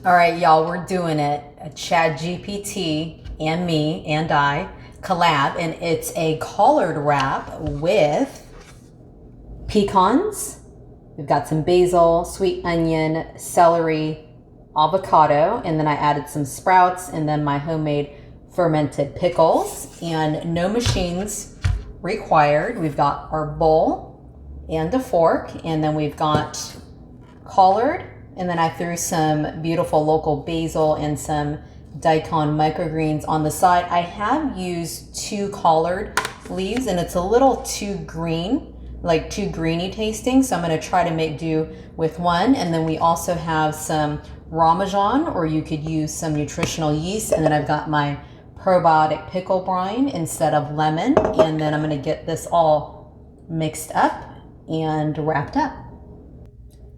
All right, y'all, we're doing it. A Chat GPT and me and I collab, and it's a collard wrap with pecans. We've got some basil, sweet onion, celery, avocado, and then I added some sprouts and then my homemade fermented pickles, and no machines required. We've got our bowl and a fork, and then we've got collard, and then I threw some beautiful local basil and some dijon microgreens on the side. I have used 2 collard leaves and it's a little too green, like too greeny tasting, so I'm going to try to make do with 1. And then we also have some Rawmesan, or you could use some nutritional yeast, and then I've got my probiotic pickle brine instead of lemon, and then I'm going to get this all mixed up and wrapped up.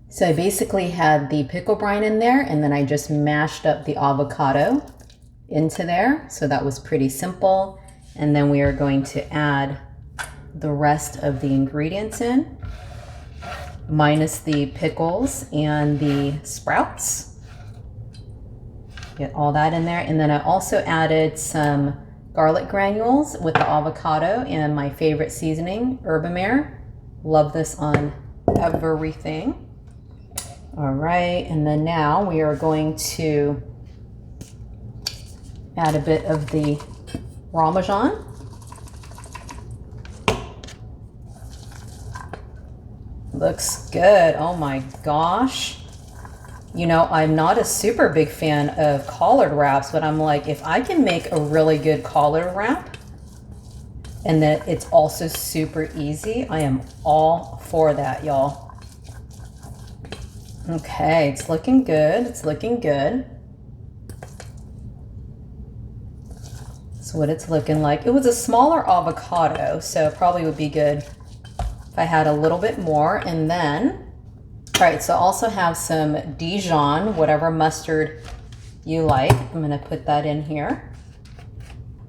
So I basically had the pickle brine in there, and then I just mashed up the avocado into there. So that was pretty simple. And then we are going to add the rest of the ingredients in, minus the pickles and the sprouts. Get all that in there. And then I also added some garlic granules with the avocado and my favorite seasoning, Herbamare. Love this on everything. All right, and then now we are going to add a bit of the Rawmesan. Looks good. Oh my gosh. You know, I'm not a super big fan of collard wraps, but I'm like, if I can make a really good collard wrap and that it's also super easy, I am all for that, y'all. Okay, it's looking good. It's looking good. That's what it's looking like. It was a smaller avocado, so it probably would be good if I had a little bit more. And then, all right, so I also have some Dijon, whatever mustard you like. I'm gonna put that in here.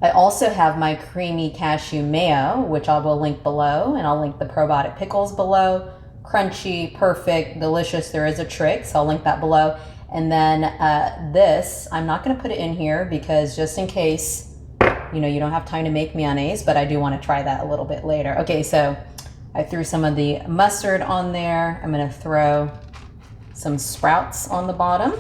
I also have my creamy cashew mayo, which I will link below, and I'll link the probiotic pickles below. Crunchy, perfect, delicious. There is a trick, so I'll link that below. And then this, I'm not going to put it in here because just in case, you know, you don't have time to make mayonnaise, but I do want to try that a little bit later. Okay, so I threw some of the mustard on there. I'm going to throw some sprouts on the bottom.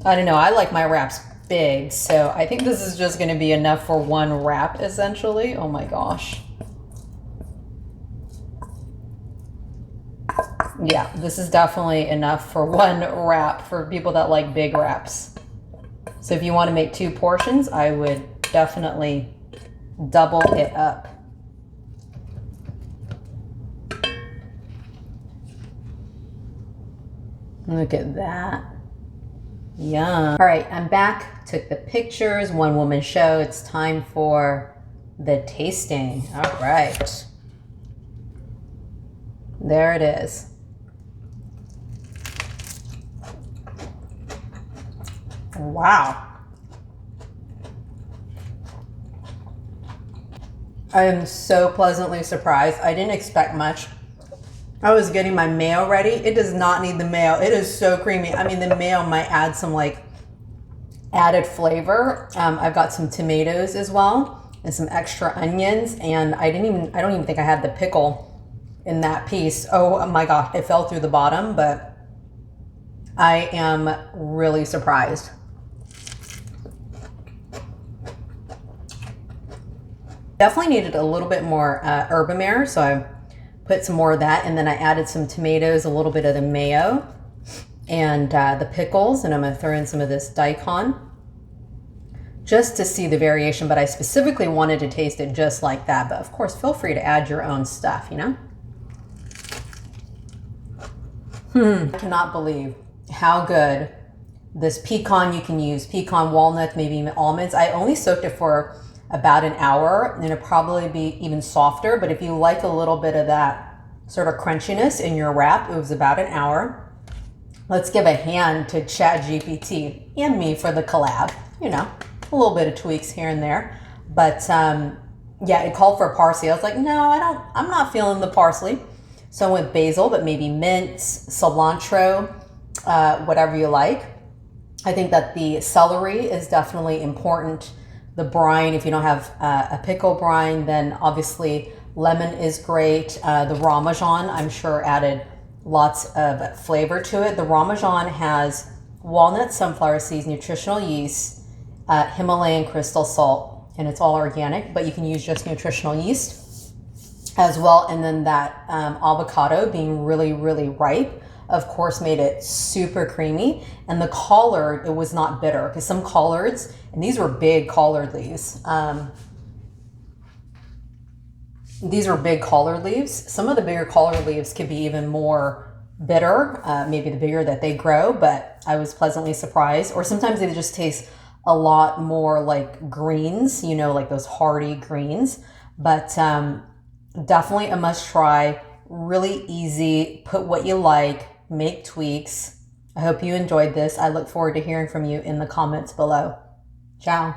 I don't know, I like my wraps big, so I think this is just going to be enough for 1 wrap essentially. Oh my gosh. Yeah, this is definitely enough for 1 wrap for people that like big wraps. So if you want to make 2 portions, I would definitely double it up. Look at that. Yum. All right, I'm back. Took the pictures, one woman show. It's time for the tasting. All right. There it is. Wow. I am so pleasantly surprised. I didn't expect much. I was getting my mayo ready. It does not need the mayo. It is so creamy. I mean, the mayo might add some like added flavor. I've got some tomatoes as well and some extra onions. And I don't even think I had the pickle in that piece. Oh my gosh, it fell through the bottom, but I am really surprised. Definitely needed a little bit more Herbamare, so I put some more of that, and then I added some tomatoes, a little bit of the mayo, and the pickles, and I'm going to throw in some of this daikon just to see the variation, but I specifically wanted to taste it just like that. But of course, feel free to add your own stuff, you know? I cannot believe how good this pecan, you can use pecan, walnut, maybe even almonds. I only soaked it for about an hour, and it'll probably be even softer, but if you like a little bit of that sort of crunchiness in your wrap, it was about an hour. Let's give a hand to ChatGPT and me for the collab, you know, a little bit of tweaks here and there, but Yeah, it called for parsley. I was like, no, I'm not feeling the parsley. So I went basil, but maybe mint, cilantro, whatever you like. I think that the celery is definitely important. The brine, if you don't have a pickle brine, then obviously lemon is great. The Rawmesan, I'm sure, added lots of flavor to it. The Rawmesan has walnut, sunflower seeds, nutritional yeast, Himalayan crystal salt, and it's all organic, but you can use just nutritional yeast as well. And then that avocado being really, really ripe, of course, made it super creamy. And the collard, it was not bitter, because some collards, and these were big collard leaves. These are big collard leaves. Some of the bigger collard leaves could be even more bitter, maybe the bigger that they grow, but I was pleasantly surprised. Or sometimes they just taste a lot more like greens, you know, like those hardy greens. But definitely a must try, really easy, put what you like, make tweaks. I hope you enjoyed this. I look forward to hearing from you in the comments below. Ciao.